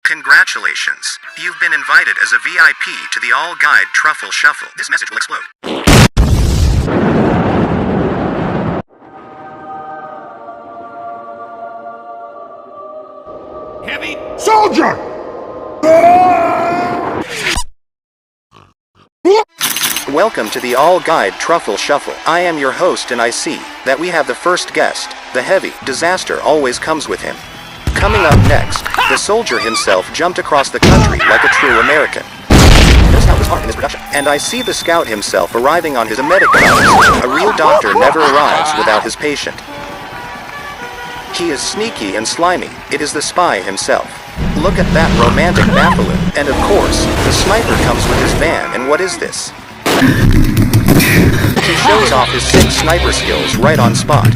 Congratulations. You've been invited as a VIP to the all-guide Truffle Shuffle. This message will explode. Heavy Soldier! Welcome to the all-guide Truffle Shuffle. I am your host and I see that we have the first guest. The heavy disaster always comes with him. Coming up next, the soldier himself jumped across the country like a true American. Notice how it was hard in this production. And I see the scout himself arriving on his medic rounds. A real doctor never arrives without his patient. He is sneaky and slimy. It is the spy himself. Look at that romantic baffaloo. And of course, the sniper comes with his van. And what is this? He shows off his sick sniper skills right on spot.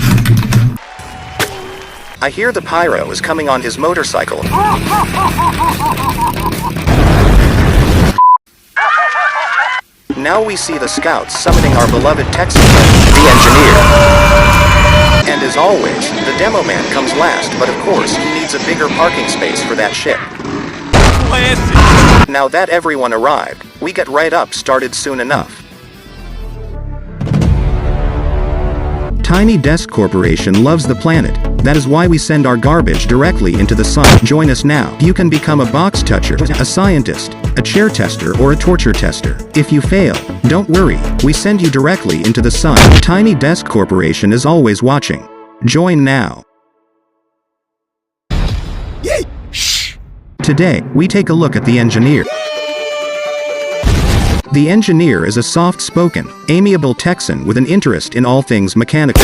I hear the pyro is coming on his motorcycle. Now we see the scouts summoning our beloved Texan, the engineer. And as always, the demo man comes last, but of course he needs a bigger parking space for that ship. Now that everyone arrived, we get right up started soon enough. Tiny Desk Corporation loves the planet. That is why we send our garbage directly into the sun. Join us now. You can become a box toucher, a scientist, a chair tester, or a torture tester. If you fail, don't worry. We send you directly into the sun. Tiny Desk Corporation is always watching. Join now. Today, we take a look at the engineer. The engineer is a soft-spoken, amiable Texan with an interest in all things mechanical.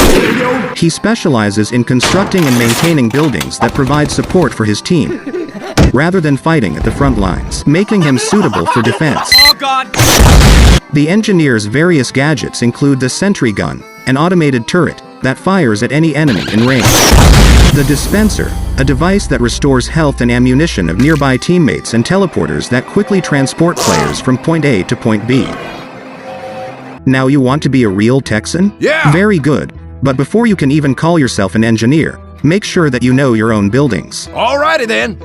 He specializes in constructing and maintaining buildings that provide support for his team, rather than fighting at the front lines, making him suitable for defense. Oh God! The engineer's various gadgets include the sentry gun, an automated turret that fires at any enemy in range. The dispenser, a device that restores health and ammunition of nearby teammates, and teleporters that quickly transport players from point A to point B. Now you want to be a real Texan? Yeah! Very good. But before you can even call yourself an engineer, make sure that you know your own buildings. Alrighty then.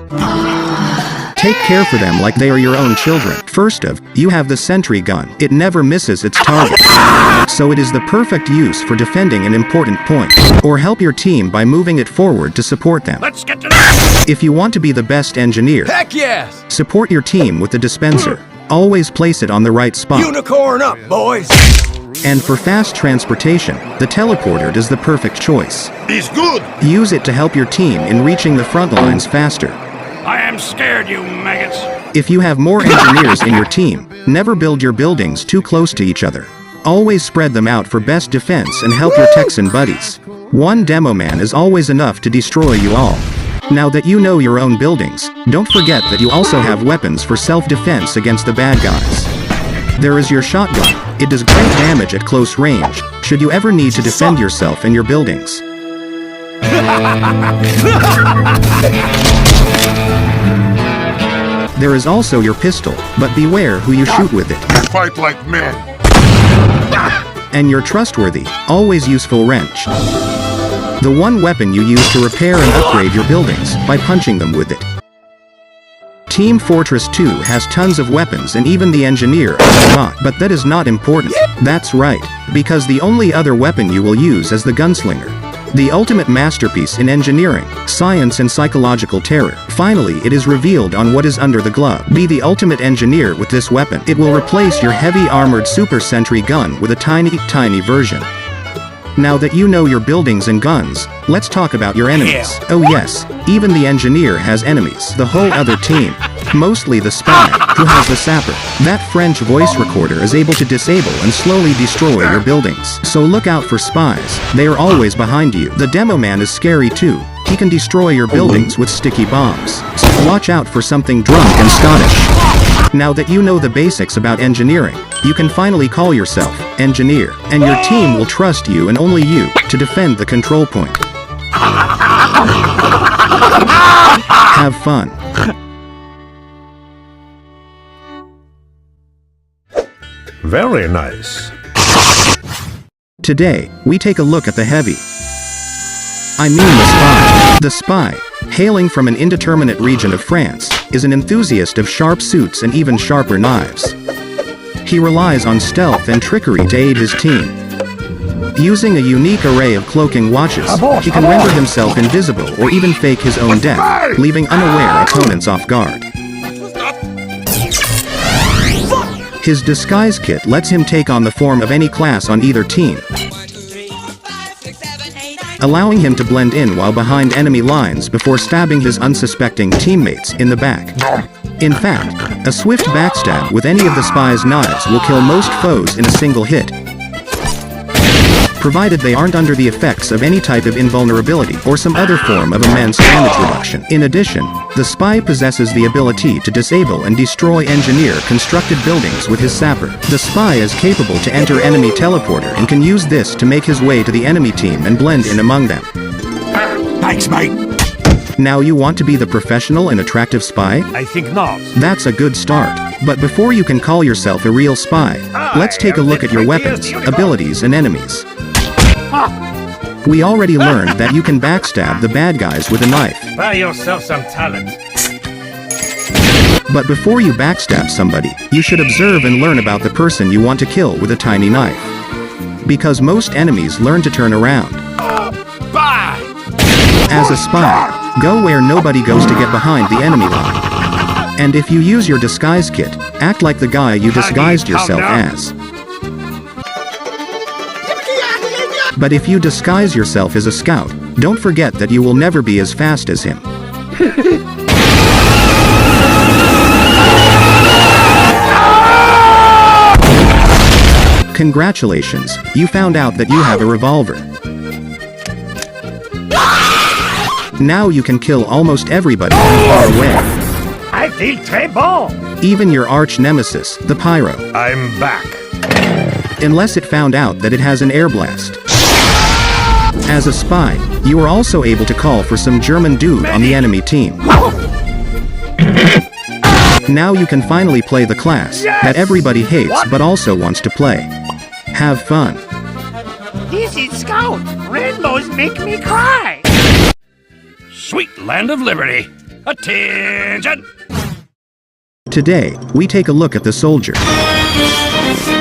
Take care for them like they are your own children. First of, you have the sentry gun. It never misses its target. So it is the perfect use for defending an important point, or help your team by moving it forward to support them. Let's get to that! If you want to be the best engineer, Heck yes! support your team with the dispenser. Always place it on the right spot. Unicorn up, boys! And for fast transportation, the teleporter is the perfect choice. He's good! Use it to help your team in reaching the front lines faster. I am scared, you maggots. If you have more engineers in your team, never build your buildings too close to each other. Always spread them out for best defense and help your Texan buddies. One demo man is always enough to destroy you all. Now that you know your own buildings, don't forget that you also have weapons for self-defense against the bad guys. There is your shotgun. It does great damage at close range, should you ever need to defend yourself and your buildings. There is also your pistol, but beware who you shoot with it. Fight like men. And your trustworthy, always useful wrench. The one weapon you use to repair and upgrade your buildings, by punching them with it. Team Fortress 2 has tons of weapons and even the engineer is a bot, but that is not important. That's right, because the only other weapon you will use is the gunslinger. The ultimate masterpiece in engineering, science and psychological terror. Finally, it is revealed on what is under the glove. Be the ultimate engineer with this weapon. It will replace your heavy armored super sentry gun with a tiny version. Now that you know your buildings and guns, let's talk about your enemies. Oh yes, even the engineer has enemies. The whole other team. Mostly the spy, who has the sapper. That French voice recorder is able to disable and slowly destroy your buildings. So look out for spies. They are always behind you. The demo man is scary too. He can destroy your buildings with sticky bombs. So watch out for something drunk and Scottish. Now that you know the basics about engineering, you can finally call yourself engineer, and your team will trust you and only you to defend the control point. Have fun. Very nice. Today, we take a look at the heavy. I mean the spy. The spy, hailing from an indeterminate region of France, is an enthusiast of sharp suits and even sharper knives. He relies on stealth and trickery to aid his team. Using a unique array of cloaking watches, he can render himself invisible or even fake his own death, leaving unaware opponents off guard. His disguise kit lets him take on the form of any class on either team, allowing him to blend in while behind enemy lines before stabbing his unsuspecting teammates in the back. In fact, a swift backstab with any of the spy's knives will kill most foes in a single hit, provided they aren't under the effects of any type of invulnerability or some other form of immense damage reduction. In addition, the spy possesses the ability to disable and destroy engineer constructed buildings with his sapper. The spy is capable to enter enemy teleporter and can use this to make his way to the enemy team and blend in among them. Thanks, mate. Now you want to be the professional and attractive spy? I think not. That's a good start. But before you can call yourself a real spy, let's take a look at your weapons, abilities, and enemies. We already learned that you can backstab the bad guys with a knife. Buy yourself some talent. But before you backstab somebody, you should observe and learn about the person you want to kill with a tiny knife. Because most enemies learn to turn around. Bye! As a spy, go where nobody goes to get behind the enemy line. And if you use your disguise kit, act like the guy you disguised yourself as. But if you disguise yourself as a scout, don't forget that you will never be as fast as him. Congratulations, you found out that you have a revolver. Now you can kill almost everybody from far away. I feel très bon. Even your arch nemesis, the pyro. I'm back. Unless it found out that it has an air blast. As a spy, you are also able to call for some German dude on the enemy team. Now you can finally play the class that everybody hates but also wants to play. Have fun. This is Scout. Rainbows make me cry. Sweet land of liberty. Attention! Today, we take a look at the soldier.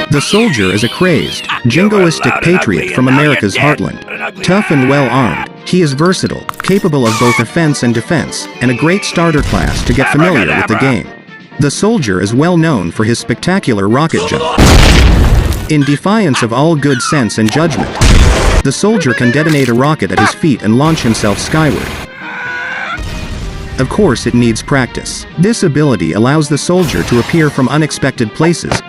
The soldier is a crazed, jingoistic patriot from America's heartland. Tough and well-armed, he is versatile, capable of both offense and defense, and a great starter class to get familiar with the game. The soldier is well known for his spectacular rocket jump. In defiance of all good sense and judgment, the soldier can detonate a rocket at his feet and launch himself skyward. Of course, it needs practice. This ability allows the soldier to appear from unexpected places.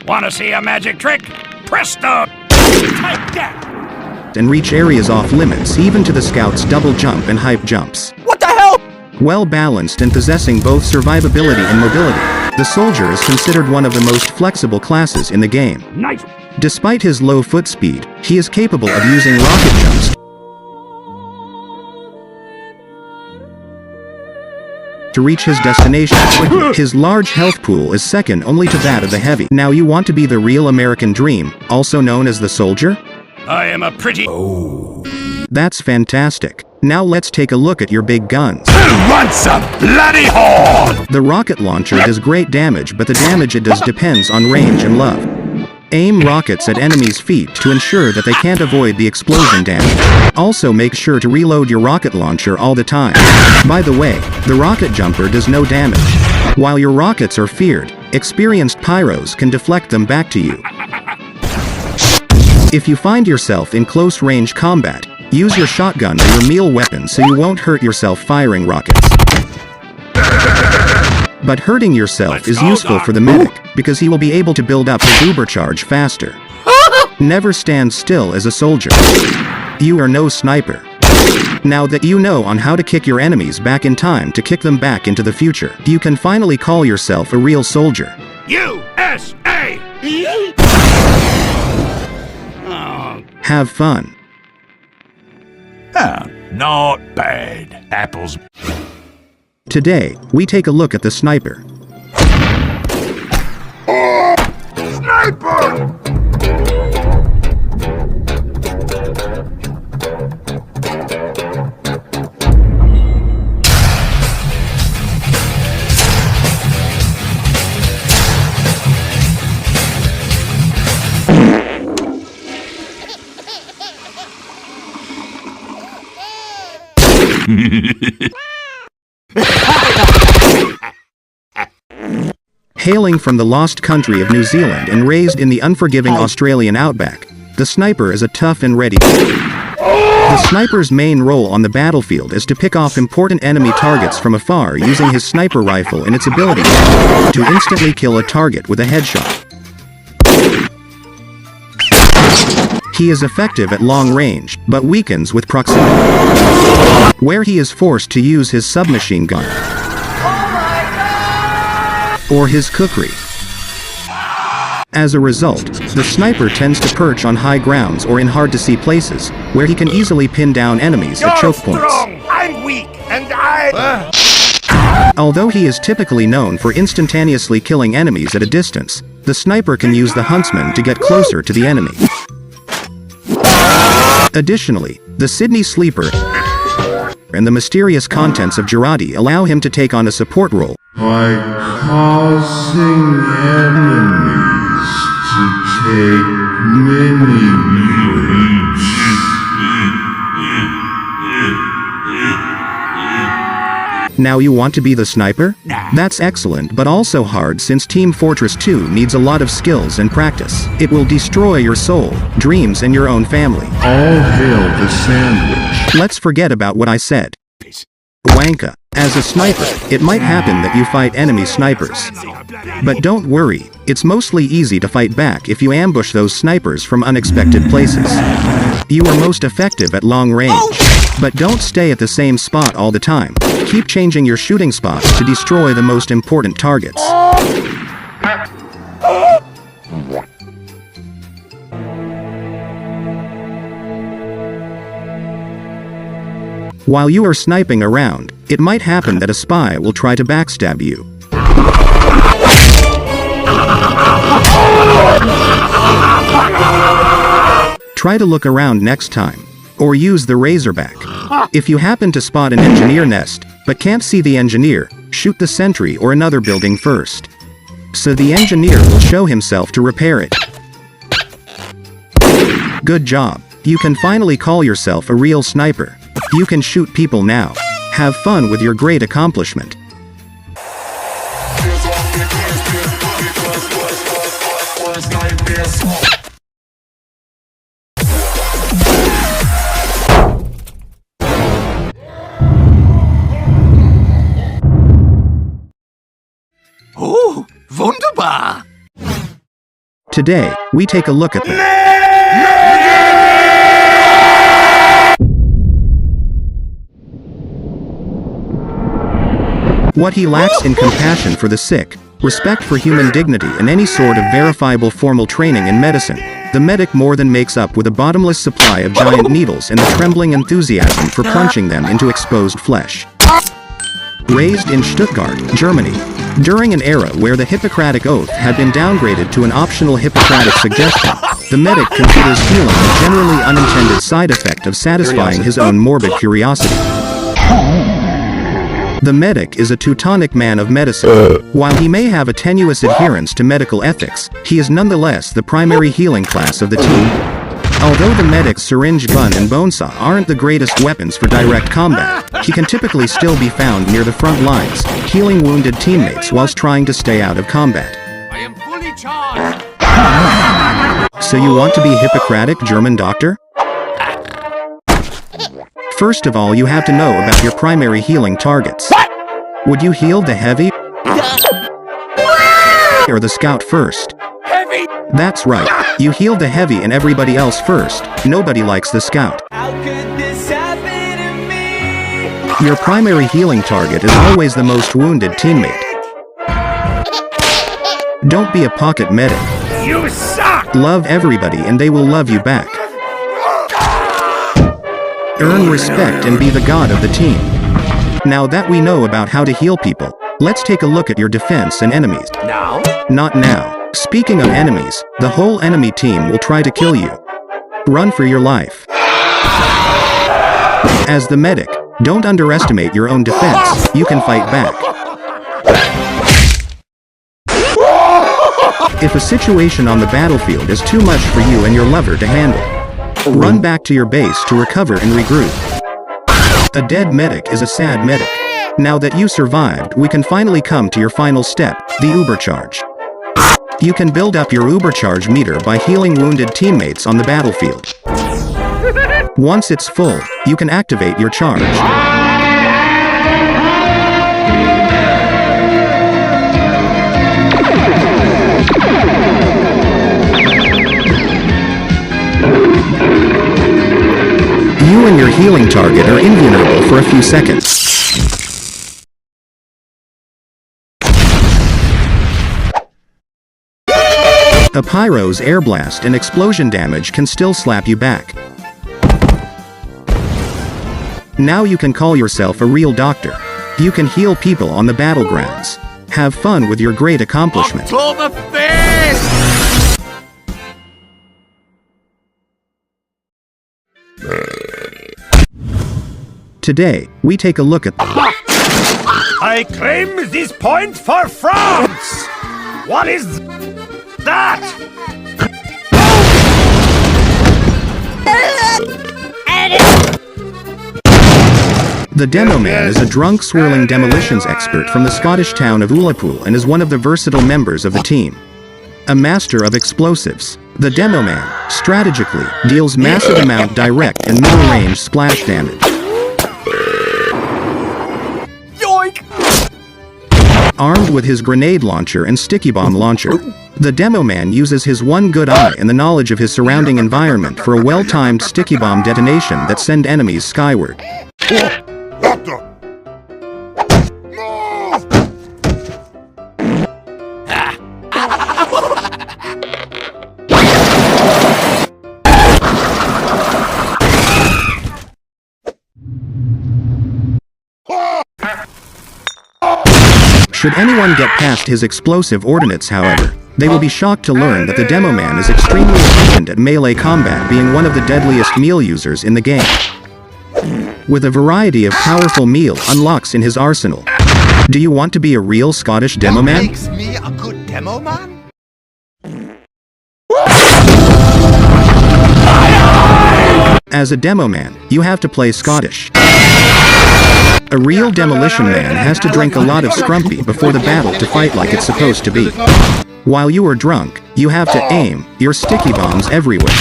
Wanna see a magic trick? Presto! Take that! And reach areas off limits even to the scout's double jump and hype jumps. What the hell? Well balanced and possessing both survivability and mobility, the soldier is considered one of the most flexible classes in the game. Nice! Despite his low foot speed, he is capable of using rocket jumps to reach his destination quickly. His large health pool is second only to that of the heavy. Now you want to be the real American dream, also known as the soldier? I am a pretty... That's fantastic. Now let's take a look at your big guns. Want some bloody horn? The rocket launcher does great damage, but the damage it does depends on range and love. Aim rockets at enemies' feet to ensure that they can't avoid the explosion damage. Also make sure to reload your rocket launcher all the time. By the way, the rocket jumper does no damage. While your rockets are feared, experienced pyros can deflect them back to you. If you find yourself in close range combat, use your shotgun or your melee weapon so you won't hurt yourself firing rockets. But hurting yourself is useful for the medic, because he will be able to build up his uber charge faster. Never stand still as a soldier. You are no sniper. Now that you know on how to kick your enemies back in time to kick them back into the future, you can finally call yourself a real soldier. USA! Oh, Have fun. Not bad. Apples. Today, we take a look at the sniper. Sniper! Hailing from the lost country of New Zealand and raised in the unforgiving Australian outback, the sniper is a tough and ready. The sniper's main role on the battlefield is to pick off important enemy targets from afar using his sniper rifle and its ability to instantly kill a target with a headshot. He is effective at long range, but weakens with proximity, where he is forced to use his submachine gun or his kukri. As a result, the sniper tends to perch on high grounds or in hard-to-see places, where he can easily pin down enemies at choke points. Strong. I'm weak, and I... Although he is typically known for instantaneously killing enemies at a distance, the sniper can use the huntsman to get closer to the enemy. Additionally, the Sydney Sleeper and the mysterious contents of Girardi allow him to take on a support role by causing enemies to take mini breaks. Now you want to be the sniper? That's excellent, but also hard since Team Fortress 2 needs a lot of skills and practice. It will destroy your soul, dreams, and your own family. All hail the sandwich. Let's forget about what I said. Wanka. As a sniper, it might happen that you fight enemy snipers. But don't worry, it's mostly easy to fight back if you ambush those snipers from unexpected places. You are most effective at long range. But don't stay at the same spot all the time. Keep changing your shooting spots to destroy the most important targets. While you are sniping around, it might happen that a spy will try to backstab you. Try to look around next time, or use the Razorback. If you happen to spot an engineer nest, but can't see the engineer, shoot the sentry or another building first, so the engineer will show himself to repair it. Good job. You can finally call yourself a real sniper. You can shoot people now. Have fun with your great accomplishment. Oh, wunderbar! Today, we take a look at the what he lacks in compassion for the sick, respect for human dignity, and any sort of verifiable formal training in medicine. The medic more than makes up with a bottomless supply of giant needles and the trembling enthusiasm for plunging them into exposed flesh. Raised in Stuttgart, Germany, during an era where the Hippocratic Oath had been downgraded to an optional Hippocratic suggestion, the medic considers healing a generally unintended side effect of satisfying his own morbid curiosity. The medic is a Teutonic man of medicine. While he may have a tenuous adherence to medical ethics, he is nonetheless the primary healing class of the team. Although the medic's syringe, gun, and bonesaw aren't the greatest weapons for direct combat, he can typically still be found near the front lines, healing wounded teammates whilst trying to stay out of combat. I am fully charged! So you want to be Hippocratic German doctor? First of all, you have to know about your primary healing targets. Would you heal the heavy or the scout first? Heavy! That's right. You heal the heavy and everybody else first. Nobody likes the scout. How could this happen to me? Your primary healing target is always the most wounded teammate. Don't be a pocket medic. You suck! Love everybody and they will love you back. Earn respect and be the god of the team. Now that we know about how to heal people, let's take a look at your defense and enemies. Now? Not now. Speaking of enemies, the whole enemy team will try to kill you. Run for your life. As the medic, don't underestimate your own defense. You can fight back. If a situation on the battlefield is too much for you and your lover to handle, run back to your base to recover and regroup. A dead medic is a sad medic. Now that you survived, we can finally come to your final step, the Ubercharge. You can build up your Ubercharge meter by healing wounded teammates on the battlefield. Once it's full, you can activate your charge. You and your healing target are invulnerable for a few seconds. A pyro's air blast and explosion damage can still slap you back. Now you can call yourself a real doctor. You can heal people on the battlegrounds. Have fun with your great accomplishment. To the face! Today, we take a look at I claim this point for France! What is that? The Demo Man is a drunk swirling demolitions expert from the Scottish town of Ullapool and is one of the versatile members of the team. A master of explosives, the Demo Man, strategically, deals massive amount direct and middle-range splash damage. Yoink! Armed with his grenade launcher and sticky bomb launcher, the Demo Man uses his one good eye and the knowledge of his surrounding environment for a well-timed sticky bomb detonation that send enemies skyward. Should anyone get past his explosive ordnance, however, they will be shocked to learn that the Demo Man is extremely efficient at melee combat, being one of the deadliest meal users in the game. With a variety of powerful meal unlocks in his arsenal. Do you want to be a real Scottish Demo Man? Makes me a good demo man? As a Demo Man, you have to play Scottish. A real demolition man has to drink a lot of scrumpy before the battle to fight like it's supposed to be. While you are drunk, you have to aim your sticky bombs everywhere.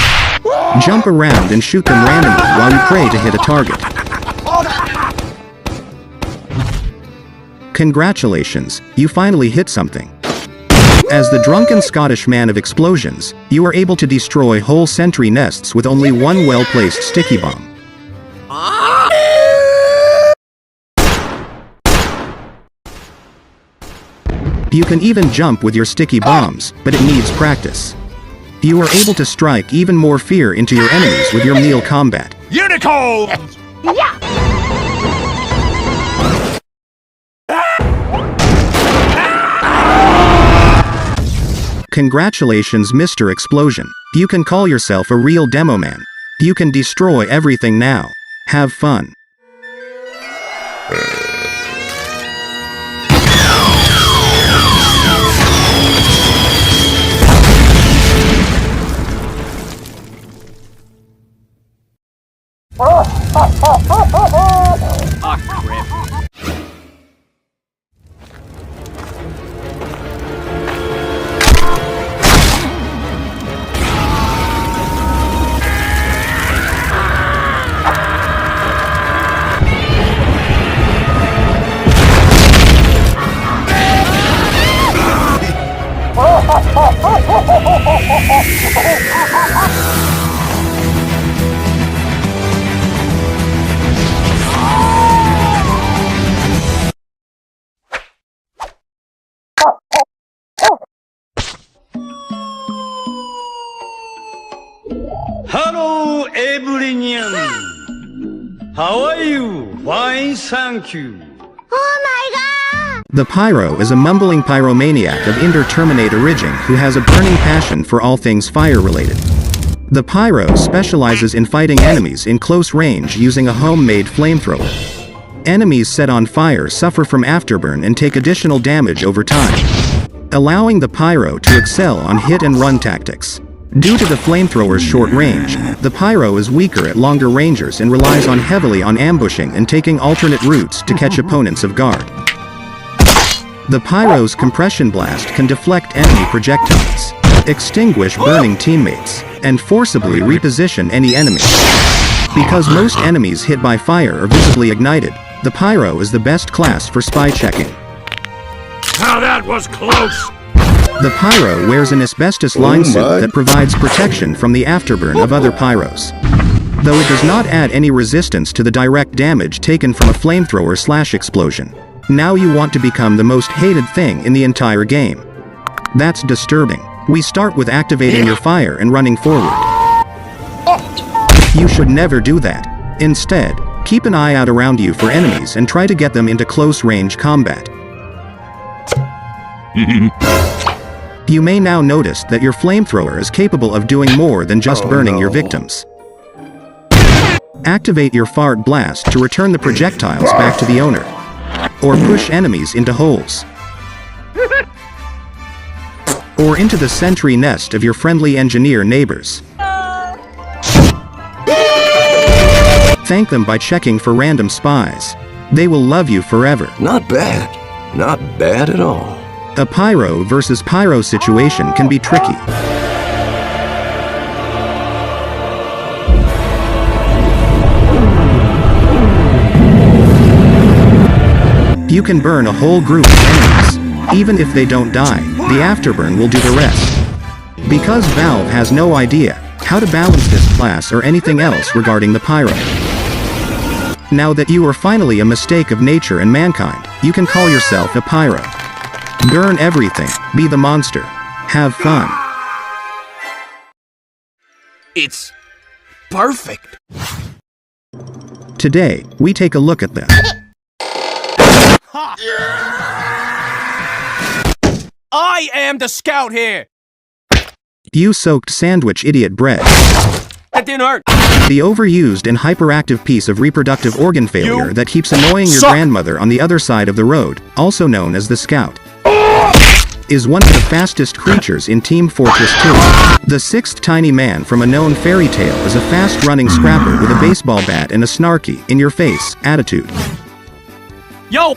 Jump around and shoot them randomly while you pray to hit a target. Congratulations, you finally hit something. As the drunken Scottish man of explosions, you are able to destroy whole sentry nests with only one well-placed sticky bomb. You can even jump with your sticky bombs, but it needs practice. You are able to strike even more fear into your enemies with your meal combat. Unicorn! Congratulations, Mr. Explosion. You can call yourself a real Demo Man. You can destroy everything now. Have fun. Hello, everyone. How are you? Fine, thank you. Oh my god! The Pyro is a mumbling pyromaniac of indeterminate origin who has a burning passion for all things fire-related. The Pyro specializes in fighting enemies in close range using a homemade flamethrower. Enemies set on fire suffer from afterburn and take additional damage over time, allowing the Pyro to excel on hit-and-run tactics. Due to the flamethrower's short range, the Pyro is weaker at longer ranges and relies heavily on ambushing and taking alternate routes to catch opponents off guard. The Pyro's compression blast can deflect enemy projectiles, extinguish burning teammates, and forcibly reposition any enemy. Because most enemies hit by fire are visibly ignited, the Pyro is the best class for spy checking. Now that was close! The Pyro wears an asbestos line suit that provides protection from the afterburn of other Pyros. Though it does not add any resistance to the direct damage taken from a flamethrower/explosion. Now you want to become the most hated thing in the entire game. That's disturbing. We start with activating your fire and running forward. You should never do that. Instead, keep an eye out around you for enemies and try to get them into close-range combat. You may now notice that your flamethrower is capable of doing more than just burning your victims. Activate your fart blast to return the projectiles back to the owner, or push enemies into holes, or into the sentry nest of your friendly engineer neighbors. Thank them by checking for random spies. They will love you forever. Not bad. Not bad at all. A Pyro versus Pyro situation can be tricky. You can burn a whole group of enemies. Even if they don't die, the afterburn will do the rest. Because Valve has no idea how to balance this class or anything else regarding the Pyro. Now that you are finally a mistake of nature and mankind, you can call yourself a Pyro. Burn everything, be the monster, have fun. It's perfect. Today, we take a look at them. I am the scout here. You soaked sandwich idiot bread. That didn't hurt. The overused and hyperactive piece of reproductive organ failure that keeps annoying your grandmother on the other side of the road, also known as the Scout, is one of the fastest creatures in Team Fortress 2. The sixth tiny man from a known fairy tale is a fast-running scrapper with a baseball bat and a snarky, in-your-face, attitude. Yo!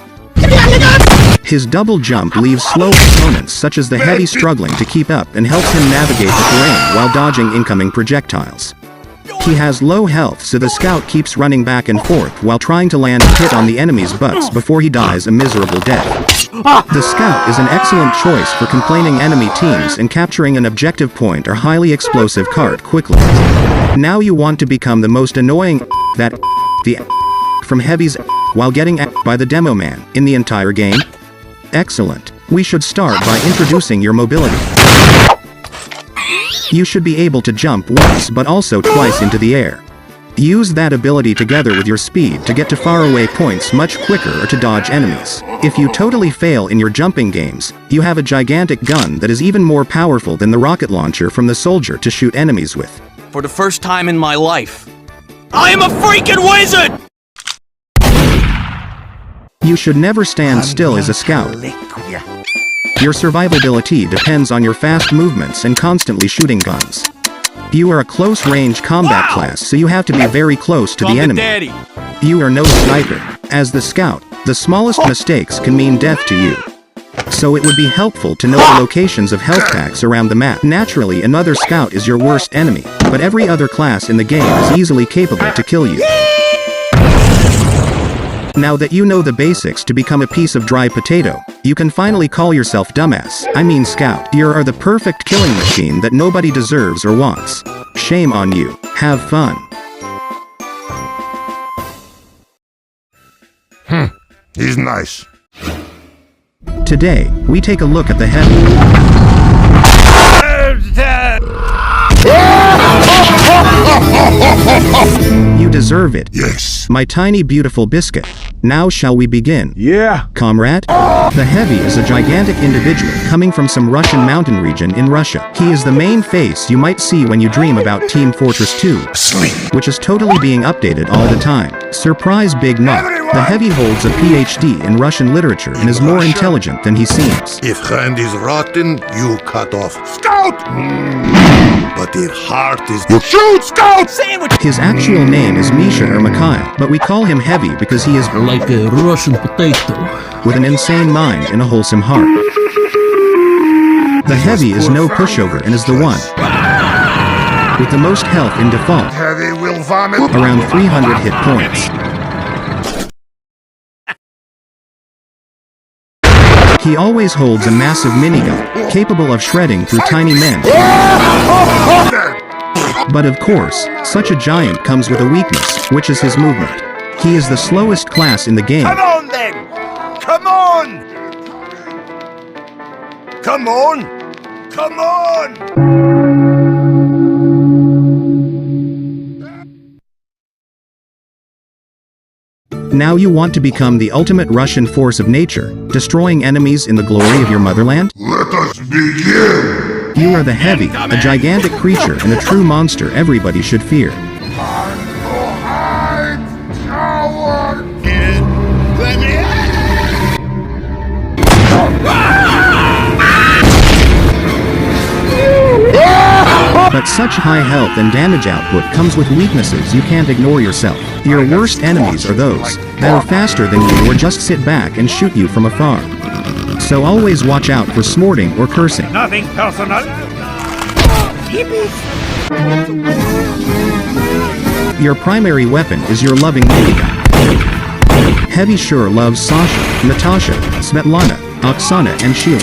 His double jump leaves slow opponents such as the heavy struggling to keep up and helps him navigate the terrain while dodging incoming projectiles. He has low health, so the Scout keeps running back and forth while trying to land a hit on the enemy's butts before he dies a miserable death. The Scout is an excellent choice for complaining enemy teams and capturing an objective point or highly explosive cart quickly. Now you want to become the most annoying that the from Heavy's while getting by the demo man in the entire game? Excellent. We should start by introducing your mobility. You should be able to jump once but also twice into the air. Use that ability together with your speed to get to faraway points much quicker or to dodge enemies. If you totally fail in your jumping games, you have a gigantic gun that is even more powerful than the rocket launcher from the soldier to shoot enemies with. For the first time in my life, I am a freaking wizard! You should never stand still as a scout. Your survivability depends on your fast movements and constantly shooting guns. You are a close-range combat class, so you have to be very close to the enemy. You are no sniper. As the scout, the smallest mistakes can mean death to you. So it would be helpful to know the locations of health packs around the map. Naturally, another scout is your worst enemy, but every other class in the game is easily capable to kill you. Now that you know the basics to become a piece of dry potato, you can finally call yourself dumbass. I mean scout. You are the perfect killing machine that nobody deserves or wants. Shame on you. Have fun. He's nice. Today, we take a look at the Heavy. You deserve deserve it. Yes. My tiny beautiful biscuit. Now shall we begin? Yeah. Comrade? The Heavy is a gigantic individual coming from some Russian mountain region in Russia. He is the main face you might see when you dream about Team Fortress 2, which is totally being updated all the time. Surprise big knock. The Heavy holds a PhD in Russian literature and is more intelligent than he seems. If hand is rotten, you cut off. Scout! But if heart is... You shoot, Scout! His actual name is Misha or Mikhail, but we call him Heavy because he is Like a Russian potato. with an insane mind and a wholesome heart. The Heavy is no pushover and is the one with the most health in default, Heavy will vomit. around 300 hit points. He always holds a massive minigun, capable of shredding through tiny men. But of course, such a giant comes with a weakness, which is his movement. He is the slowest class in the game. Come on then! Come on! Come on! Come on! Now you want to become the ultimate Russian force of nature, destroying enemies in the glory of your motherland? Let us begin. You are the Heavy, a gigantic creature and a true monster everybody should fear. But such high health and damage output comes with weaknesses you can't ignore yourself. Your worst enemies are those that are faster than you or just sit back and shoot you from afar. So always watch out for snorting or cursing. Nothing personal. Your primary weapon is your loving minigun. Heavy sure loves Sasha, Natasha, Svetlana, Oksana and Sheila.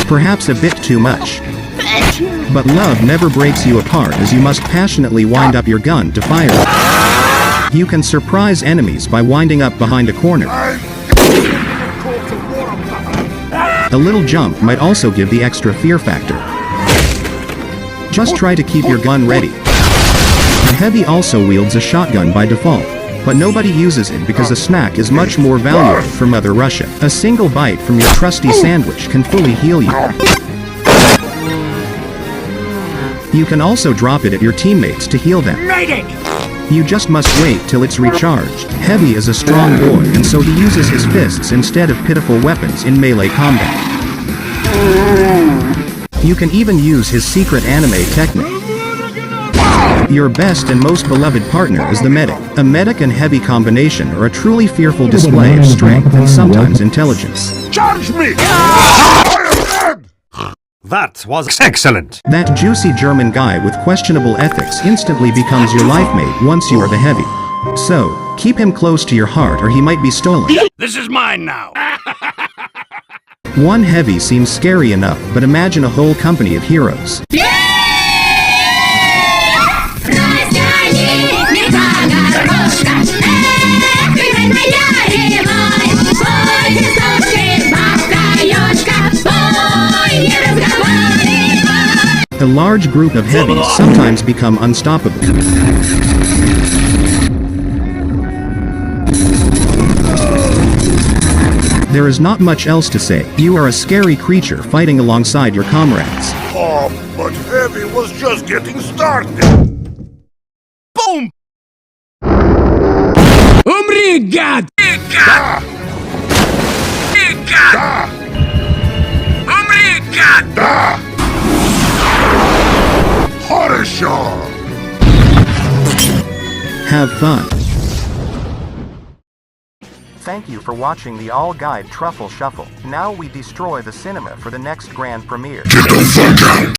Perhaps a bit too much. But love never breaks you apart as you must passionately wind up your gun to fire it. You can surprise enemies by winding up behind a corner. A little jump might also give the extra fear factor. Just try to keep your gun ready. The Heavy also wields a shotgun by default, but nobody uses it because a snack is much more valuable from Mother Russia. A single bite from your trusty sandwich can fully heal you. You can also drop it at your teammates to heal them. You just must wait till it's recharged. Heavy is a strong boy and so he uses his fists instead of pitiful weapons in melee combat. You can even use his secret anime technique. Your best and most beloved partner is the medic. A medic and Heavy combination are a truly fearful display of strength and sometimes intelligence. Charge me! I am dead! That was excellent. That juicy German guy with questionable ethics instantly becomes your life mate once you are the Heavy. So, keep him close to your heart or he might be stolen. This is mine now. One Heavy seems scary enough, but imagine a whole company of heroes. A large group of Heavies sometimes become unstoppable. There is not much else to say. You are a scary creature fighting alongside your comrades. Oh, but Heavy was just getting started. Boom! Умри, гад! Da! Da! Хорошо! Have fun. Thank you for watching the all-guide Truffle Shuffle. Now we destroy the cinema for the next grand premiere. Get the fuck out!